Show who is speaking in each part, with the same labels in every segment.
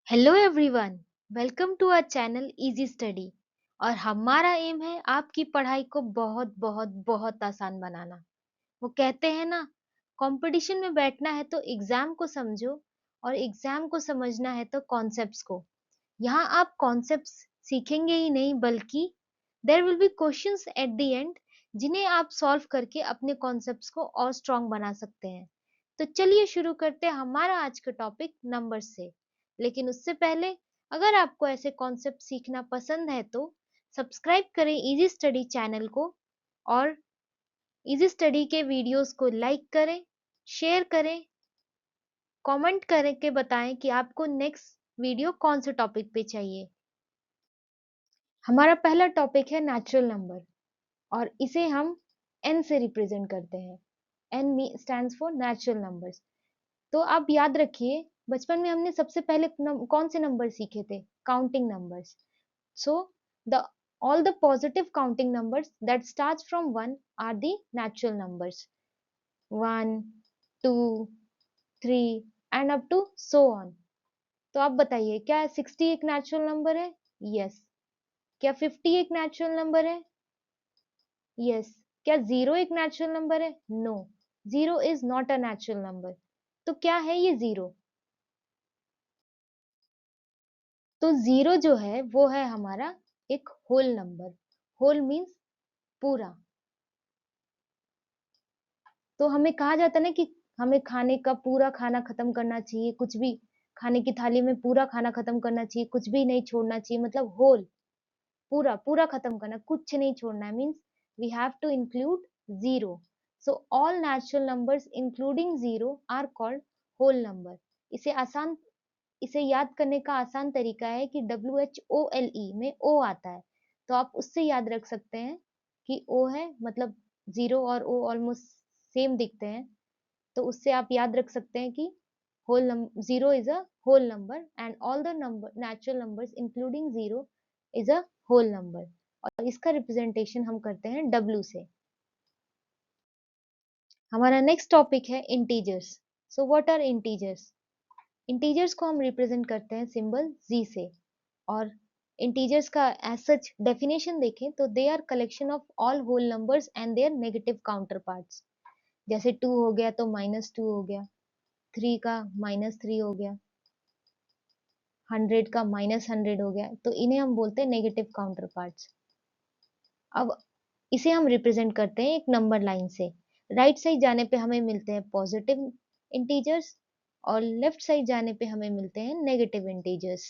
Speaker 1: Hello everyone, welcome to our channel easy study. और हमारा M है आपकी पढ़ाई को बहुत बहुत बहुत आसान बनाना। वो कहते हैं ना, कंपटीशन में बैठना है तो एग्जाम को समझो और एग्जाम को समझना है तो कॉन्सेप्ट्स को। यहाँ आप कॉन्सेप्ट्स सीखेंगे ही नहीं बल्कि there will be questions at the end जिन्हें आप सॉल्व करके अपने कॉन्सेप्ट्स को और स्ट्रांग बना सकते हैं। तो चलिए शुरू करते हैं हमारा आज का टॉपिक नंबर से। लेकिन उससे पहले अगर आपको ऐसे कॉन्सेप्ट सीखना पसंद है तो सब्सक्राइब करें इजी स्टडी चैनल को और इजी स्टडी के वीडियोस को लाइक करें, शेयर करें, कमेंट करके बताएं कि आपको नेक्स्ट वीडियो कौन से टॉपिक पे चाहिए। हमारा पहला टॉपिक है नेचुरल नंबर और इसे हम एन से रिप्रेजेंट करते हैं। N stands for natural numbers. तो आप याद रखिए, बचपन में हमने सबसे पहले कौन से नंबर सीखे थे? Counting numbers. So the all the positive counting numbers that starts from 1 are the natural numbers. 1, 2, 3 and up to so on. तो आप बताइए, क्या 60 एक नेचुरल नंबर है? यस। क्या 50 एक नेचुरल नंबर है? यस। क्या 0 एक नेचुरल नंबर है? No, 0 is not a natural number. तो क्या है ये 0? तो 0 जो है वो है हमारा एक होल नंबर। होल मीन्स पूरा। तो हमें कहा जाता है ना कि हमें खाने का पूरा खाना खत्म करना चाहिए, कुछ भी खाने की थाली में पूरा खाना खत्म करना चाहिए, कुछ भी नहीं छोड़ना चाहिए, मतलब होल, पूरा पूरा खत्म करना, कुछ नहीं छोड़ना है। Means we have to include zero. So all natural numbers including zero are called whole number. इसे आसान इसे याद करने का आसान तरीका है कि WHOLE में ओ आता है, तो आप उससे याद रख सकते हैं कि ओ है, मतलब जीरो और ओ ऑलमोस्ट सेम दिखते हैं, तो उससे आप याद रख सकते हैं कि whole number zero is a whole number and all the number natural numbers including zero is a whole number. और इसका रिप्रेजेंटेशन हम करते हैं डब्ल्यू से। हमारा नेक्स्ट टॉपिक है integers. So what are integers? Integers को हम रिप्रेजेंट करते हैं सिंबल जी से। और इंटीजर्स का एज सच डेफिनेशन देखें तो they are collection of all whole numbers and their negative counterparts पार्ट्स। जैसे 2 हो गया तो -2 हो गया, 3 का -3 हो गया, 100 का -100 हो गया, तो इन्हें हम बोलते हैं नेगेटिव काउंटर पार्ट्स। अब इसे हम रिप्रेजेंट करते हैं एक नंबर लाइन से। राइट साइड जाने पे हमें मिलते हैं पॉजिटिव इंटीजर्स और लेफ्ट साइड जाने पे हमें मिलते हैं नेगेटिव इंटीजर्स।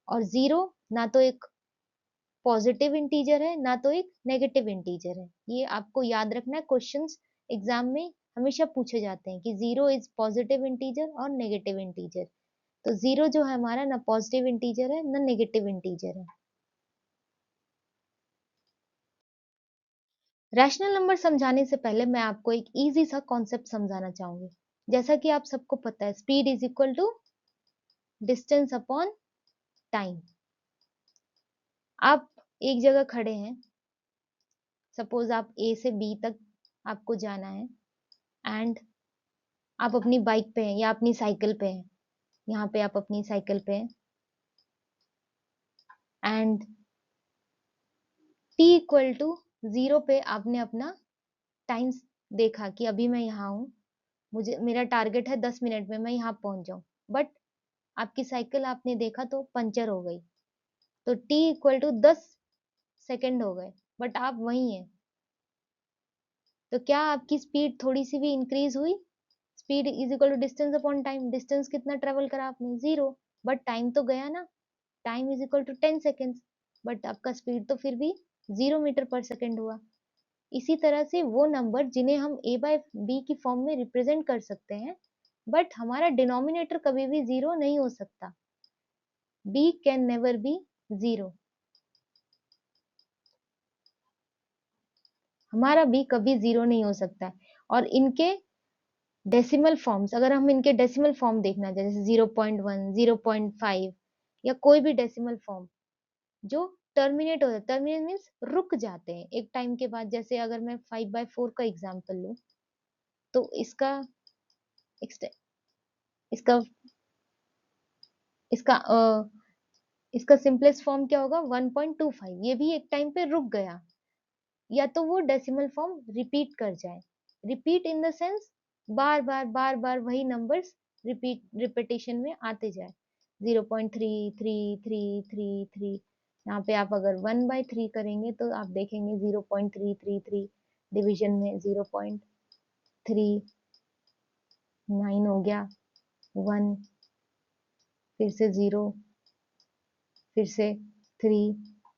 Speaker 1: और जीरो ना तो एक पॉजिटिव इंटीजर है ना तो एक नेगेटिव इंटीजर है। ये आपको याद रखना है, क्वेश्चंस एग्जाम में हमेशा पूछे जाते हैं कि जीरो इज पॉजिटिव इंटीजर और नेगेटिव इंटीजर। तो जीरो जो है हमारा ना पॉजिटिव इंटीजर है ना नेगेटिव इंटीजर है। रैशनल नंबर समझाने से पहले मैं आपको एक इजी सा कॉन्सेप्ट समझाना चाहूंगी। जैसा कि आप सबको पता है, speed is equal to distance upon time. आप एक जगह खड़े हैं, सपोज आप ए से बी तक आपको जाना है एंड आप अपनी बाइक पे हैं या अपनी साइकिल पे हैं। यहाँ पे आप अपनी साइकिल पे हैं एंड टी इक्वल टू 0 पे आपने अपना टाइम देखा कि अभी मैं यहाँ हूँ, मुझे मेरा टारगेट है 10 मिनट में मैं यहाँ पहुंच जाऊं। बट आपकी साइकिल आपने देखा तो पंचर हो गई, तो टी इक्वल टू 10 सेकेंड हो गए, बट आप वहीं हैं। तो क्या आपकी स्पीड थोड़ी सी भी इंक्रीज हुई? Speed is equal to distance upon time. Distance कितना ट्रेवल करा आपने? 0। बट टाइम तो गया ना, time is equal to 10 seconds, but आपका स्पीड तो फिर भी 0 मीटर पर सेकेंड हुआ। इसी तरह से वो नंबर जिन्हें हम a बाय बी की फॉर्म में रिप्रेजेंट कर सकते हैं, बट हमारा डिनोमिनेटर कभी भी 0 नहीं हो सकता। b can never be 0। हमारा b कभी 0 नहीं हो सकता है। और इनके डेसिमल फॉर्म्स, अगर हम इनके डेसिमल फॉर्म देखना चाहे, जैसे 0.1, 0.5 या कोई भी डेसिमल फॉर्म जो टर्मिनेट हो जाता है, टर्मिनेट मीन्स रुक जाते हैं एक टाइम के बाद। जैसे अगर मैं 5/4 का एग्जाम्पल लूं तो इसका इसका इसका सिंपलेस्ट फॉर्म क्या होगा, 1.25। ये भी एक टाइम पे रुक गया, या तो वो डेसिमल फॉर्म रिपीट कर जाए। रिपीट इन द सेंस बार बार वही नंबर्स रिपीटेशन में आते जाए। 0.3333 यहाँ पे आप अगर 1/3 करेंगे तो आप देखेंगे 0.333 डिवीजन में 0.39 हो गया, 1, फिर से 0, फिर से 3,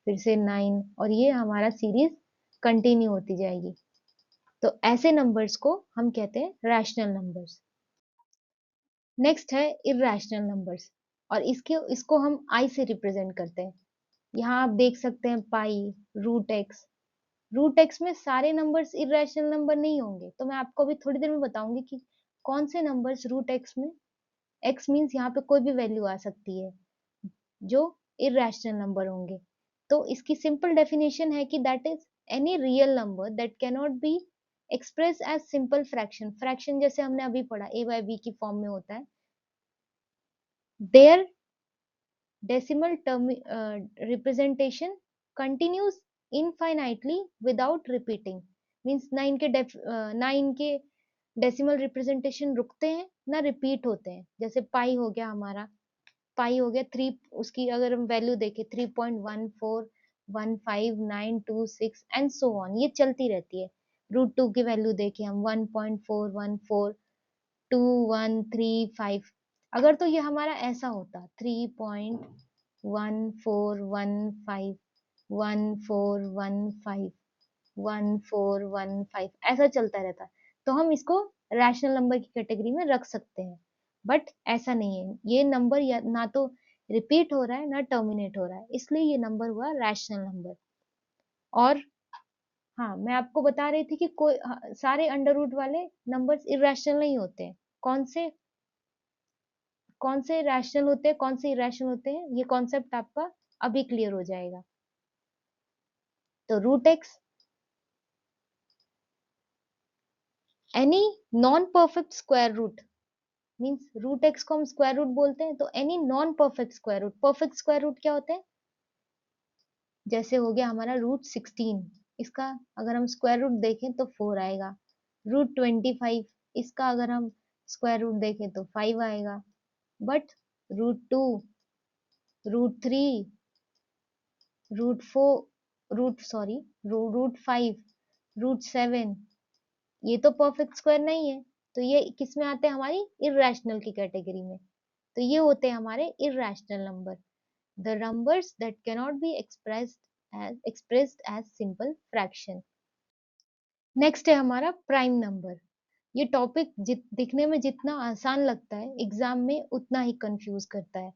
Speaker 1: फिर से 9, और ये हमारा सीरीज कंटिन्यू होती जाएगी। तो ऐसे नंबर्स को हम कहते हैं रैशनल नंबर्स। नेक्स्ट है इर्रेशनल नंबर्स, और इसको हम आई से रिप्रेजेंट करते हैं। यहाँ आप देख सकते हैं पाई, रूट एक्स। रूट एक्स में सारे नंबर्स इर्रेशनल नंबर नहीं होंगे, तो मैं आपको अभी थोड़ी देर में बताऊंगी कि कौन से नंबर्स रूट एक्स में, एक्स मीन्स यहाँ पे कोई भी वैल्यू आ सकती है, जो इर्रेशनल नंबर होंगे। तो इसकी सिंपल डेफिनेशन है कि that is any real number that can not be express as simple fraction. Fraction जैसे हमने अभी पढ़ा a/b की फॉर्म में होता है। Their decimal term representation continues infinitely without repeating, means 9 के डेसिमल रिप्रेजेंटेशन रुकते हैं ना रिपीट होते हैं। जैसे पाई हो गया हमारा, पाई हो गया 3, उसकी अगर हम वैल्यू देखें 3.141596 एंड सो ऑन, ये चलती रहती है। √2 की वैल्यू देखें हम 1.414213 अगर तो ये हमारा ऐसा होता 3.14151415 ऐसा चलता रहता, तो हम इसको रैशनल नंबर की कैटेगरी में रख सकते हैं। बट ऐसा नहीं है, ये नंबर या ना तो रिपीट हो रहा है ना टर्मिनेट हो रहा है, इसलिए ये नंबर हुआ रैशनल नंबर। और हाँ, मैं आपको बता रही थी कि कोई सारे अंडर रूट वाले नंबर्स इरेशनल नहीं होते हैं। कौन से रैशनल होते हैं, कौन से इरेशनल होते हैं, ये कॉन्सेप्ट आपका अभी क्लियर हो जाएगा। तो root x, any non perfect square root, means root x को हम स्क्वायर रूट बोलते हैं, तो any non perfect square root. Perfect square root क्या होते हैं, जैसे हो गया हमारा √16, इसका अगर हम स्क्वायर रूट देखें तो 4 आएगा। √25, इसका अगर हम स्क्वायर रूट देखें तो 5 आएगा। बट √2, √3, √5, √7, ये तो परफेक्ट स्क्वायर नहीं है, तो ये किस में आते हैं, हमारी इर्रेशनल की कैटेगरी में। तो ये होते हैं हमारे irrational number, the numbers that can not B expressed as simple fraction। Next है हमारा प्राइम नंबर। ये टॉपिक दिखने में जितना आसान लगता है, एग्जाम में उतना ही कंफ्यूज करता है।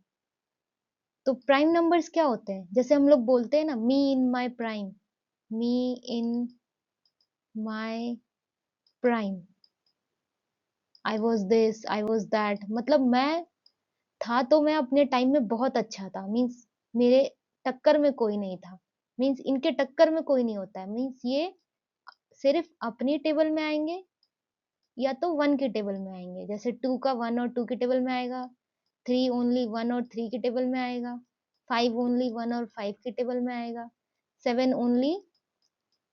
Speaker 1: तो प्राइम नंबर्स क्या होते हैं, जैसे हम लोग बोलते हैं ना, me in my prime, me in my prime, I was this, I was that, मतलब मैं था तो मैं अपने टाइम में बहुत अच्छा था, मीन्स मेरे टक्कर में कोई नहीं था, मीन्स इनके टक्कर में कोई नहीं होता है, मीन्स ये सिर्फ अपनी टेबल में आएंगे या तो 1 की टेबल में आएंगे। जैसे 2 का 1 और 2 की टेबल में आएगा, 3 ओनली 1 और 3 की टेबल में आएगा, 5 ओनली 1 और 5 की टेबल में आएगा, 7 ओनली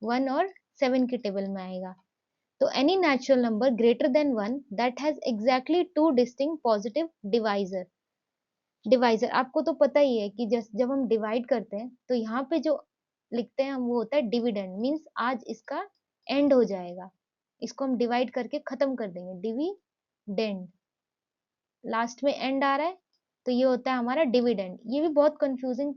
Speaker 1: 1 और 7 की टेबल में आएगा। तो any natural number greater then 1 that has exactly 2 distinct positive divisor. Divisor आपको तो पता ही है कि जब हम डिवाइड करते हैं तो यहाँ पे जो लिखते हैं हम वो होता है डिविडेंड, मीन्स आज इसका एंड हो जाएगा, इसको हम डिवाइड करके खत्म कर देंगे, डिविडेंड, लास्ट में एंड आ रहा है, तो ये होता है हमारा डिविडेंड। ये भी बहुत कंफ्यूजिंग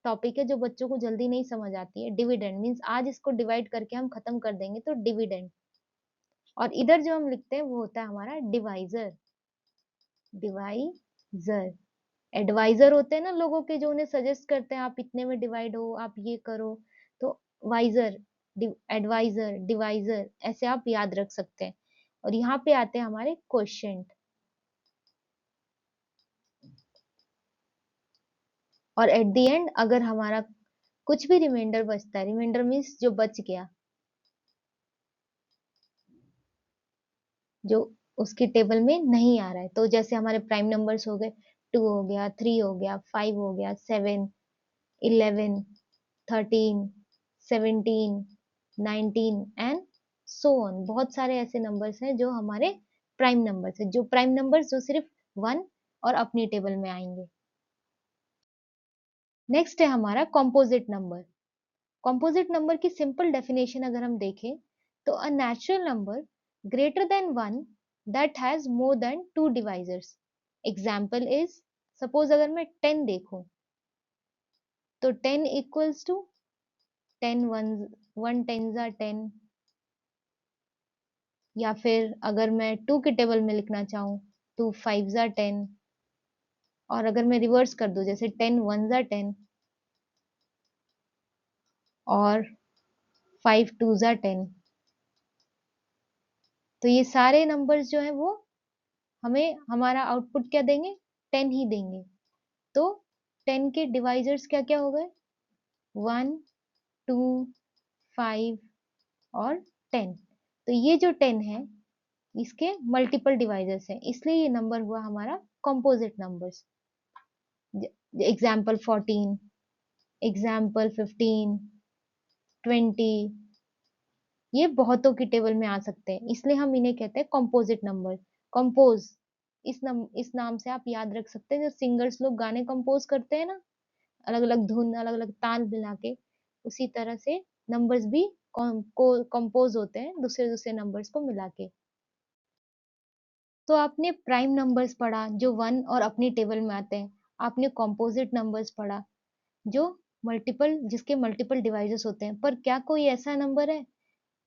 Speaker 1: टॉपिक है जो बच्चों को जल्दी नहीं समझ आती है। डिविडेंड मीन्स आज इसको डिवाइड करके हम खत्म कर देंगे, तो डिविडेंड। और इधर जो हम लिखते हैं वो होता है हमारा डिवाइजर, डिवाइजर। एडवाइजर होते हैं ना लोगों के, जो उन्हें सजेस्ट करते हैं आप इतने में डिवाइड हो, आप ये करो, तो वाइजर, एडवाइजर, डिवाइजर, ऐसे आप याद रख सकते हैं। और यहाँ पे आते हैं हमारे क्वेश्चन, और एट द एंड अगर हमारा कुछ भी रिमाइंडर बचता है, रिमाइंडर मीन्स जो बच गया, जो उसकी टेबल में नहीं आ रहा है, तो जैसे हमारे प्राइम नंबर्स हो गए 2 हो गया, 3 हो गया, 5 हो गया, 7, 11, 13, 17, 19 एंड सो ऑन। बहुत सारे ऐसे नंबर्स हैं जो हमारे प्राइम नंबर्स है, जो प्राइम नंबर्स जो सिर्फ 1 और अपनी टेबल में आएंगे। नेक्स्ट है हमारा कॉम्पोजिट नंबर। कॉम्पोजिट नंबर की सिंपल डेफिनेशन अगर हम देखें तो अ natural number greater then 1 that has more than 2 divisors. Example is, suppose अगर मैं 10 देखूं तो 10 इक्वल्स टू 10 1 10 जा 10, या फिर अगर मैं 2 के टेबल में लिखना चाहूँ तो 5 जा 10, और अगर मैं रिवर्स कर दूं जैसे 10 1 जा 10 और 5 2 जा 10, तो ये सारे नंबर्स जो है वो हमें हमारा आउटपुट क्या देंगे, 10 ही देंगे। तो 10 के डिवाइजर्स क्या क्या हो गए, 1 2 5 और 10। तो ये जो 10 है इसके मल्टीपल डिवाइजर्स हैं, इसलिए ये नंबर हुआ हमारा कॉम्पोजिट नंबर्स। एग्जाम्पल 14, एग्जाम्पल 15, 20, ये बहुतों की टेबल में आ सकते हैं, इसलिए हम इन्हें कहते हैं कॉम्पोजिट नंबर। कंपोज, इस नाम से आप याद रख सकते हैं, जो सिंगर्स लोग गाने कंपोज करते हैं ना, अलग अलग धुन अलग अलग ताल मिला के, उसी तरह से नंबर्स भी कंपोज होते हैं दूसरे दूसरे नंबर्स को मिला के। तो आपने प्राइम नंबर्स पढ़ा जो 1 और अपनी टेबल में आते हैं, आपने कॉम्पोजिट नंबर्स पढ़ा जो जिसके मल्टीपल डिवाइजेस होते हैं, पर क्या कोई ऐसा नंबर है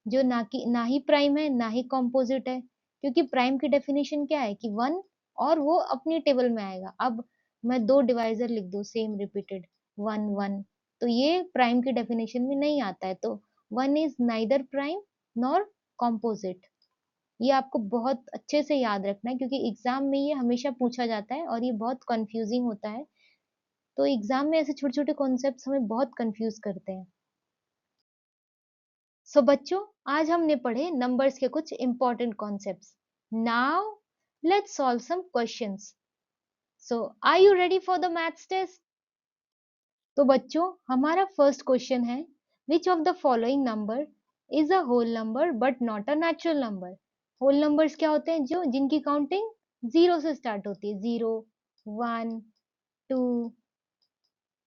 Speaker 1: जो ना ही प्राइम है ना ही कॉम्पोजिट है? क्योंकि प्राइम की डेफिनेशन क्या है कि 1 और वो अपनी टेबल में आएगा। अब मैं 2 डिवाइजर लिख दूं सेम रिपीटेड 1 1, तो ये प्राइम की डेफिनेशन में नहीं आता है। तो 1 is neither prime nor composite. ये आपको बहुत अच्छे से याद रखना है, क्योंकि एग्जाम में ये हमेशा पूछा जाता है और ये बहुत कंफ्यूजिंग होता है। तो एग्जाम में ऐसे छोटे छोटे कॉन्सेप्ट्स हमें बहुत कंफ्यूज करते हैं। सो बच्चों, आज हमने पढ़े नंबर्स के कुछ important concepts. Now let's solve some questions. So are you ready for the maths test? तो बच्चों, हमारा फर्स्ट क्वेश्चन है, which of the following number is a whole number but not a natural number? Whole numbers क्या होते हैं, जो जिनकी counting zero से स्टार्ट होती है, 0 1 2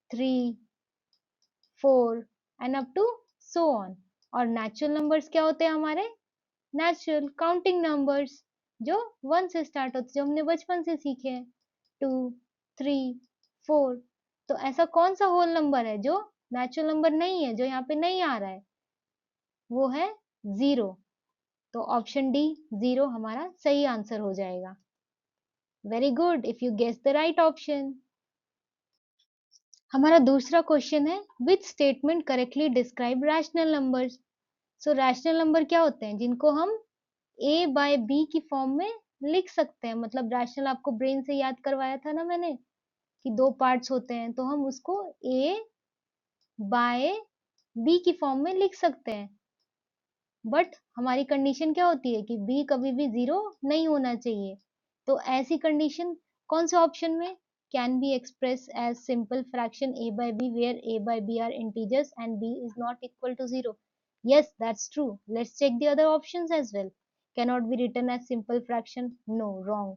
Speaker 1: 3 4 and up to so on. और नेचुरल नंबर्स क्या होते हैं हमारे, नेचुरल काउंटिंग नंबर्स जो 1 से स्टार्ट होते हैं, जो हमने बचपन से सीखे हैं, 2 3 4। तो ऐसा कौन सा होल नंबर है जो नेचुरल नंबर नहीं है, जो यहाँ पे नहीं आ रहा है? वो है 0। तो ऑप्शन डी 0 हमारा सही आंसर हो जाएगा। Very good, if you guess the right option. हमारा दूसरा क्वेश्चन है, which statement correctly describe rational numbers? So rational number क्या होते हैं, जिनको हम a बाय b की फॉर्म में लिख सकते हैं। मतलब रैशनल आपको ब्रेन से याद करवाया था ना मैंने, कि दो पार्ट्स होते हैं, तो हम उसको a बाय b की फॉर्म में लिख सकते हैं। बट हमारी कंडीशन क्या होती है कि b कभी भी 0 नहीं होना चाहिए। तो ऐसी कंडीशन कौन से ऑप्शन में, can be express as simple fraction a by b where a by b are integers and b is not equal to 0? Yes, that's true. Let's check the other options as well. Cannot be written as simple fraction? No, wrong.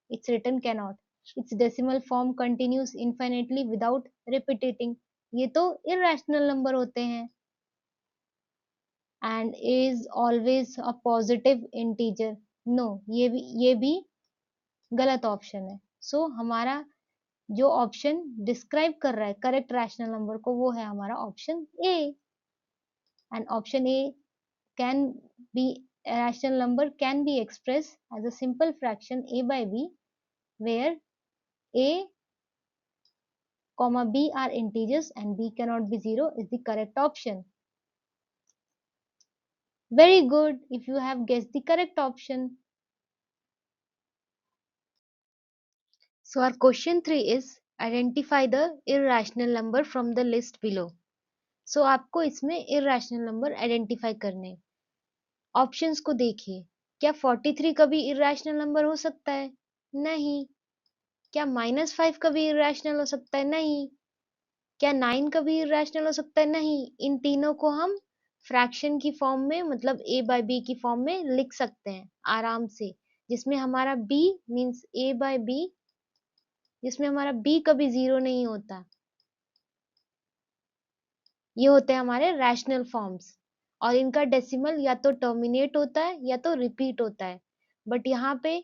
Speaker 1: It's written cannot. Its decimal form continues infinitely without repeating. ये तो irrational number होते हैं। And is always a positive integer? No, ये भी गलत option है। सो हमारा जो ऑप्शन डिस्क्राइब कर रहा है करेक्ट रैशनल नंबर को, वो है हमारा option A. And option A can be, rational number can be expressed as a simple fraction a by b where a comma b are integers and b cannot be 0 is the correct option. Very good, if you have guessed the correct option. So our question 3 is, identify the irrational number from the list below. So आपको इसमें irrational number identify करने। Options को देखिए, क्या 43 कभी irrational number हो सकता है? नहीं। क्या -5 कभी इरेशनल हो सकता है? नहीं। क्या 9 कभी इरेशनल हो सकता है? नहीं। इन तीनों को हम फ्रैक्शन की फॉर्म में, मतलब a बाय b की फॉर्म में लिख सकते हैं आराम से, जिसमें हमारा b means a by b, जिसमें हमारा b कभी जीरो नहीं होता। ये होते हैं हमारे रैशनल फॉर्म्स, और इनका डेसिमल या तो टर्मिनेट होता है या तो रिपीट होता है। बट यहाँ पे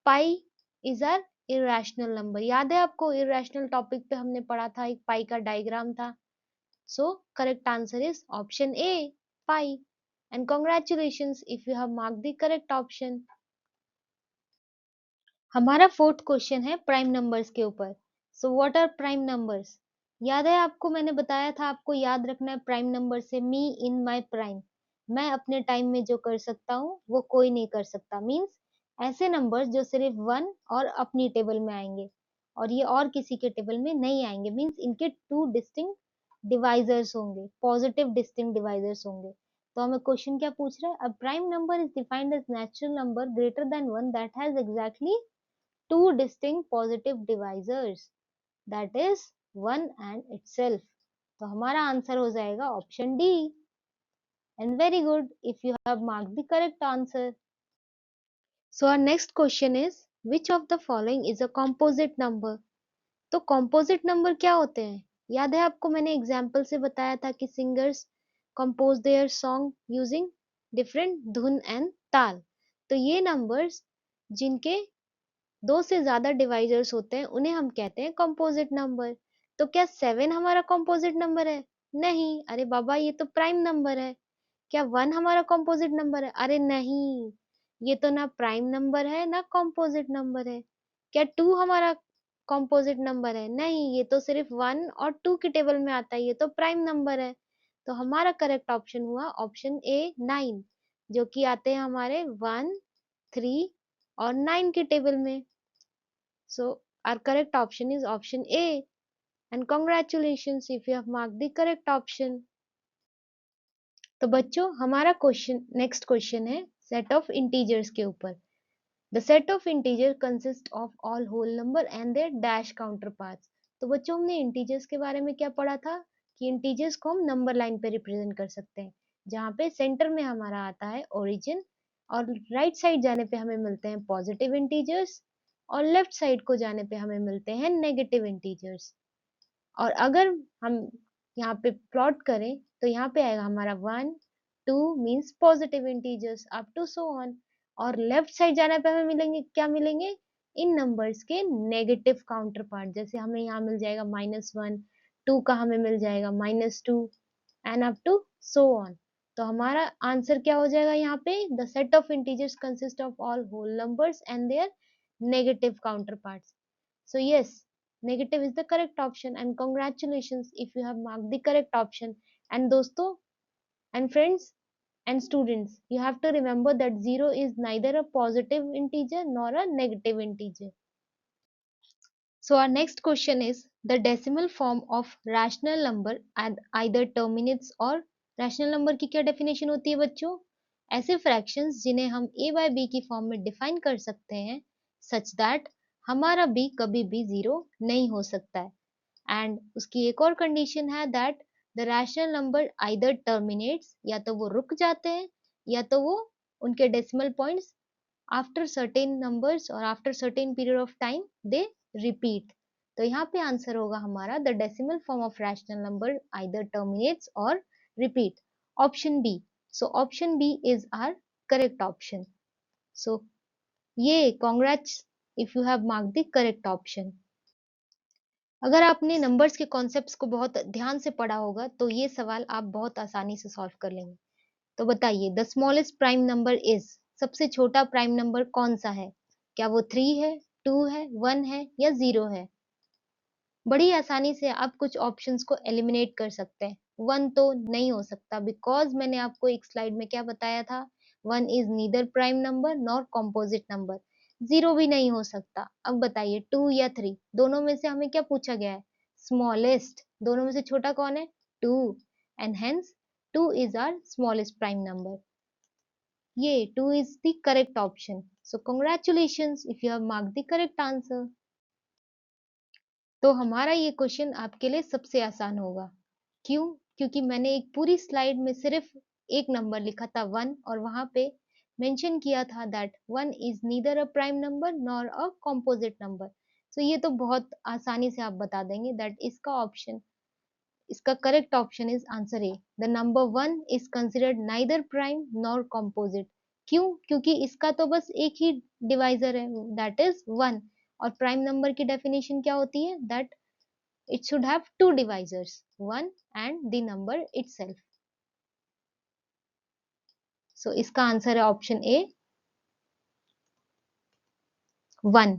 Speaker 1: pi is are irrational number. याद है आपको, इरेशनल टॉपिक पे हमने पढ़ा था, एक पाई का डायग्राम था। So correct answer is option A, pi. And congratulations if you have marked the correct option. हमारा फोर्थ क्वेश्चन है प्राइम नंबर्स के ऊपर। So what are prime numbers? याद है आपको, मैंने बताया था आपको याद रखना है प्राइम नंबर से, मी इन माय प्राइम। मैं अपने टाइम में जो कर सकता हूँ वो कोई नहीं कर सकता। मीन्स ऐसे नंबर्स जो सिर्फ वन और अपनी टेबल में आएंगे और ये और किसी के टेबल में नहीं आएंगे। मीन्स इनके टू डिस्टिंक्ट डिवाइजर्स होंगे, पॉजिटिव डिस्टिंक्ट डिवाइजर्स होंगे। तो हमें क्वेश्चन क्या पूछ रहा है? A prime number is defined as natural number greater than one that has exactly two distinct positive divisors, that is one and itself। तो हमारा आंसर हो जाएगा option D. And very good if you have marked the correct answer. So our next question is which of the following is a composite number? तो composite number क्या होते हैं? याद है आपको, मैंने एग्जाम्पल से बताया था कि singers compose there song using different धुन एंड ताल। तो ये नंबर्स जिनके दो से ज्यादा डिवाइजर्स होते हैं उन्हें हम कहते हैं कंपोजिट नंबर। तो क्या 7 हमारा कंपोजिट नंबर है? नहीं। अरे बाबा, ये तो प्राइम नंबर है। क्या 1 हमारा कंपोजिट नंबर है? अरे नहीं, ये तो ना प्राइम नंबर है ना कंपोजिट नंबर है। क्या 2 हमारा कंपोजिट नंबर है? नहीं, ये तो सिर्फ 1 और 2 की टेबल में आता है, ये तो प्राइम नंबर है। तो हमारा करेक्ट ऑप्शन हुआ ऑप्शन ए 9, जो कि आते हैं हमारे 1, 3 और 9 की टेबल में। So our correct option is option A. And congratulations if you have marked the correct option. तो बच्चों, हमारा क्वेश्चन नेक्स्ट क्वेश्चन है सेट ऑफ इंटीजर्स के ऊपर। The set of integer consist of all whole number and their dash counterparts पार्ट्स। तो बच्चों, हमने इंटीजर्स के बारे में क्या पढ़ा था कि इंटीजर्स को हम नंबर लाइन पे रिप्रेजेंट कर सकते हैं, जहाँ पे सेंटर में हमारा आता है ओरिजिन, और राइट साइड जाने पे हमें मिलते हैं पॉजिटिव इंटीजर्स, और लेफ्ट साइड को जाने पे हमें मिलते हैं नेगेटिव इंटीजर्स। और अगर हम यहाँ पे प्लॉट करें तो यहाँ पे आएगा हमारा 1, 2 means positive integers up to so on. और लेफ्ट साइड जाने पे हमें मिलेंगे, क्या मिलेंगे? इन नंबर्स के नेगेटिव काउंटर पार्ट। जैसे हमें यहाँ मिल जाएगा -1, 2 का हमें मिल जाएगा -2 and up to so on. तो हमारा आंसर क्या हो जाएगा यहाँ पे? The set of integers consist of all whole numbers and their negative counterparts पार्ट्स। So yes, negative is the correct option, and congratulations if you have marked the correct option. And दोस्तों and friends and students, you have to remember that zero is neither a positive integer nor a negative integer. So our next question is the decimal form of rational number and either terminates or rational number की क्या definition होती है बच्चों? ऐसे fractions जिन्हें हम a by b की form में define कर सकते हैं such that हमारा b कभी भी zero नहीं हो सकता है। एंड उसकी एक और कंडीशन है that the rational number either terminates, या तो वो रुक जाते हैं या तो वो उनके decimal points after certain numbers और after certain period of time they repeat. तो यहाँ पे आंसर होगा हमारा the decimal form of rational number either terminates or repeat, option B. So option B is our correct option. So ये congrats if you have marked the correct option. अगर आपने numbers के concepts को बहुत ध्यान से पढ़ा होगा तो ये सवाल आप बहुत आसानी से सॉल्व कर लेंगे। तो बताइए, the smallest prime number is, सबसे छोटा प्राइम नंबर कौन सा है? क्या वो 3 है, 2 है, 1 है या 0 है? बड़ी आसानी से आप कुछ ऑप्शंस को एलिमिनेट कर सकते हैं। 1 तो नहीं हो सकता, बिकॉज मैंने आपको एक स्लाइड में क्या बताया था, 1 is neither prime number nor composite number. 0 भी नहीं हो सकता। अब बताइए 2 या 3, दोनों में से हमें क्या पूछा गया है? स्मॉलेस्ट। दोनों में से छोटा कौन है? 2, and hence 2 is are smallest prime number. ये 2 is the correct option. So congratulations if you have marked the correct answer. तो हमारा ये क्वेश्चन आपके लिए सबसे आसान होगा। क्यों? क्योंकि मैंने एक पूरी स्लाइड में सिर्फ एक नंबर लिखा था 1 और वहां पे मेंशन किया था that 1 is neither a prime number nor a composite number. So ये तो बहुत आसानी से आप बता देंगे दैट इसका correct option is answer A. The number 1 is considered neither prime nor composite. क्यों? क्योंकि इसका तो बस एक ही डिवाइजर है, दैट इज 1। और प्राइम नंबर की डेफिनेशन क्या होती है? That it should have two divisors, 1 and the number itself. So इसका आंसर है option A 1।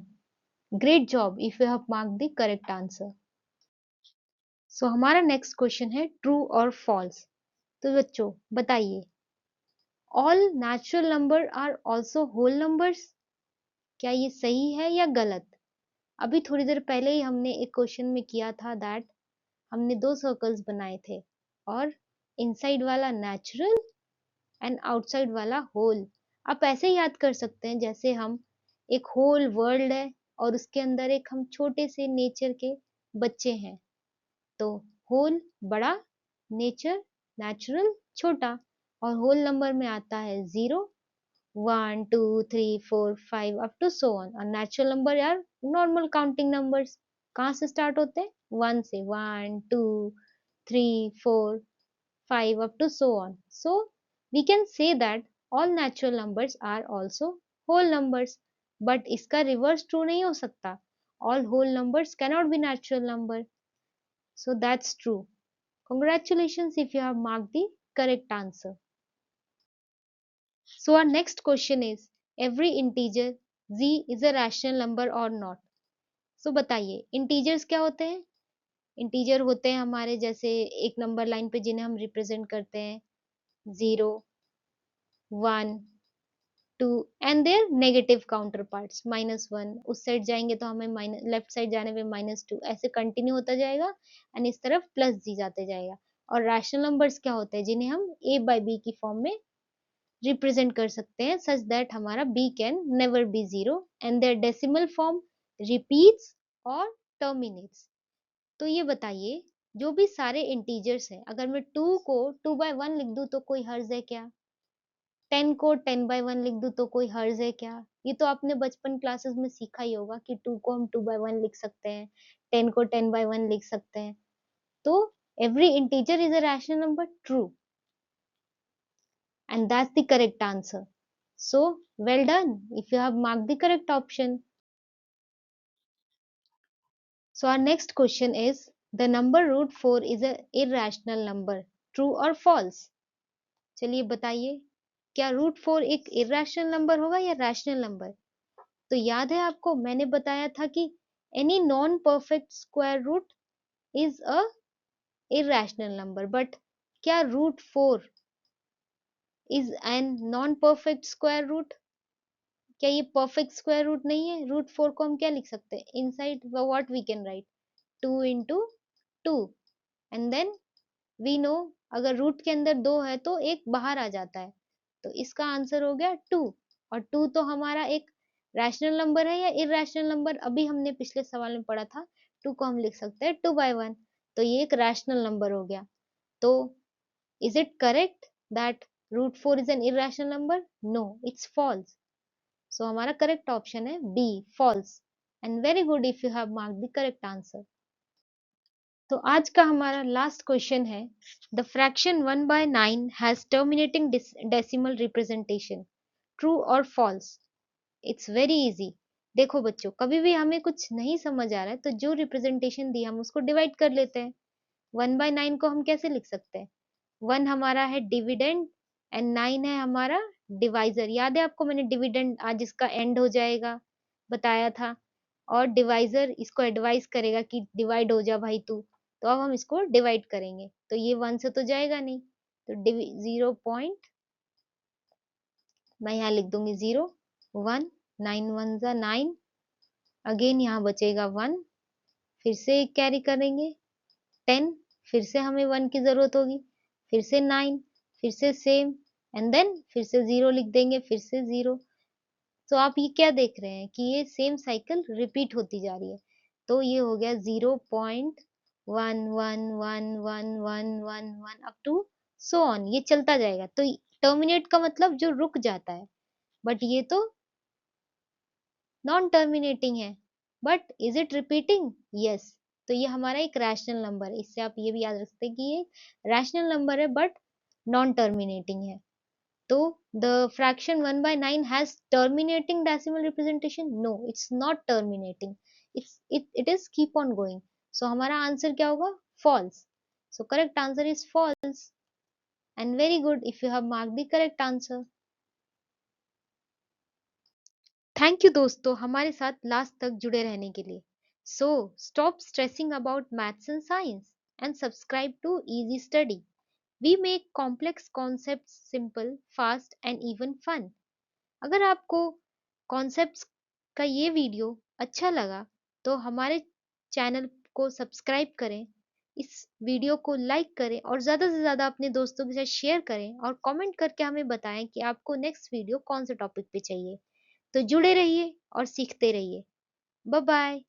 Speaker 1: Great job if you have mark the correct answer. So हमारा नेक्स्ट क्वेश्चन है true or false. तो बच्चों बताइए, all natural number are also whole numbers. क्या ये सही है या गलत? अभी थोड़ी देर पहले ही हमने एक क्वेश्चन में किया था दैट हमने दो सर्कल्स बनाए थे और इनसाइड वाला नेचुरल एंड आउटसाइड वाला होल। आप ऐसे याद कर सकते हैं जैसे हम एक होल वर्ल्ड है और उसके अंदर एक हम छोटे से नेचर के बच्चे हैं। तो होल बड़ा, नेचर नेचुरल छोटा, और होल नंबर में आता है 0, 1 2 3 4 5 अप टू सो ऑन। और नेचुरल नंबर यार नॉर्मल काउंटिंग नंबर्स कहाँ से स्टार्ट होते हैं? 1 से, 1 2 3 4 5 up to so on. So we can say that all natural numbers are also whole numbers. But इसका reverse true नहीं हो सकता. All whole numbers cannot be natural number. So that's true. Congratulations if you have marked the correct answer. So our next question is, every integer z is a rational number or not? So बताइए integers क्या होते हैं? Integer होते हैं हमारे जैसे एक number line पे जिन्हें हम रिप्रेजेंट करते हैं 0, 1, 2 एंड देयर नेगेटिव काउंटर पार्ट्स -1। उस साइड जाएंगे तो हमें माइनस, लेफ्ट साइड जाने पे -2, ऐसे कंटिन्यू होता जाएगा एंड इस तरफ प्लस जी जाते जाएगा। और रैशनल नंबर्स क्या होते हैं? जिन्हें हम a बाई बी की फॉर्म में रिप्रेजेंट कर सकते हैं सच दैट हमारा b can never be 0 and their decimal form repeats और टर्मिनेट्स। तो ये बताइए, जो भी सारे इंटीजर्स हैं, अगर मैं 2 को 2/1 लिख दूं तो कोई हर्ज है क्या? 10 को 10/1 लिख दूं तो कोई हर्ज है क्या? ये तो आपने बचपन क्लासेस में सीखा ही होगा कि 2 को हम 2/1 लिख सकते हैं, 10 को 10/1 लिख सकते हैं। तो every integer is a rational number, true, and that's the correct answer. So well done if you have marked the correct option. So our next question is, the number root 4 is a irrational number, true or false? चलिए बताइए, क्या root 4 एक irrational number होगा या rational number? तो याद है आपको मैंने बताया था कि any non perfect square root is a irrational number, but क्या root 4 is an non perfect square root? क्या ये परफेक्ट स्क्वायर रूट नहीं है? रूट 4 को हम क्या लिख सकते हैं? Inside what we can write 2 into 2 and then we know अगर रूट के अंदर 2 है तो एक बाहर आ जाता है। तो इसका आंसर हो गया 2। और 2 तो हमारा एक रैशनल नंबर है या इरेशनल नंबर? अभी हमने पिछले सवाल में पढ़ा था 2 को हम लिख सकते हैं 2/1, तो ये एक रैशनल नंबर हो गया। तो is it correct that root 4 is an irrational number? No, it's false. So हमारा करेक्ट ऑप्शन है B, false. And very good if you have marked the correct answer. तो आज का हमारा लास्ट क्वेश्चन है, the fraction 1/9 has terminating decimal representation, true or false? It's very easy. देखो बच्चों, कभी भी हमें कुछ नहीं समझ आ रहा है तो जो रिप्रेजेंटेशन दी हम उसको डिवाइड कर लेते हैं। 1/9 को हम कैसे लिख सकते हैं? 1 हमारा है डिविडेंड एंड 9 है हमारा डिवाइजर। याद है आपको मैंने डिविडेंड आज इसका एंड हो जाएगा बताया था, और डिवाइजर इसको एडवाइस करेगा कि डिवाइड हो जा भाई तू। तो अब हम इसको डिवाइड करेंगे तो ये 1 से तो जाएगा नहीं, तो 0 पॉइंट मैं यहाँ लिख दूंगी 0 1 9 1 जा 9, अगेन यहाँ बचेगा 1, फिर से एक कैरी करेंगे 10, फिर से हमें 1 की जरूरत होगी, फिर से 9, फिर से सेम एंड देन फिर से 0 लिख देंगे, फिर से 0। तो आप ये क्या देख रहे हैं कि ये सेम साइकिल रिपीट होती जा रही है। तो ये हो गया 0.111111 अप टू सो ऑन, ये चलता जाएगा। तो टर्मिनेट का मतलब जो रुक जाता है, बट ये तो नॉन टर्मिनेटिंग है। But is it repeating? Yes. तो ये हमारा एक रैशनल नंबर है, इससे आप ये भी याद रख सकते हैं कि ये रैशनल नंबर है बट नॉन टर्मिनेटिंग है। तो the fraction 1/9 has terminating decimal representation? No, it's not terminating. It is keep on going. So हमारा आंसर क्या होगा? False. So correct answer is false. And very good if you have marked the correct answer. Thank you दोस्तों हमारे साथ last तक जुड़े रहने के लिए। So stop stressing about maths and science and subscribe to easy study. We make complex concepts simple, fast and even fun. अगर आपको कॉन्सेप्ट्स का ये वीडियो अच्छा लगा तो हमारे चैनल को सब्सक्राइब करें, इस वीडियो को लाइक करें और ज़्यादा से ज़्यादा अपने दोस्तों के साथ शेयर करें और कमेंट करके हमें बताएं कि आपको नेक्स्ट वीडियो कौन से टॉपिक पे चाहिए। तो जुड़े रहिए और सीखते रहिए। Bye bye.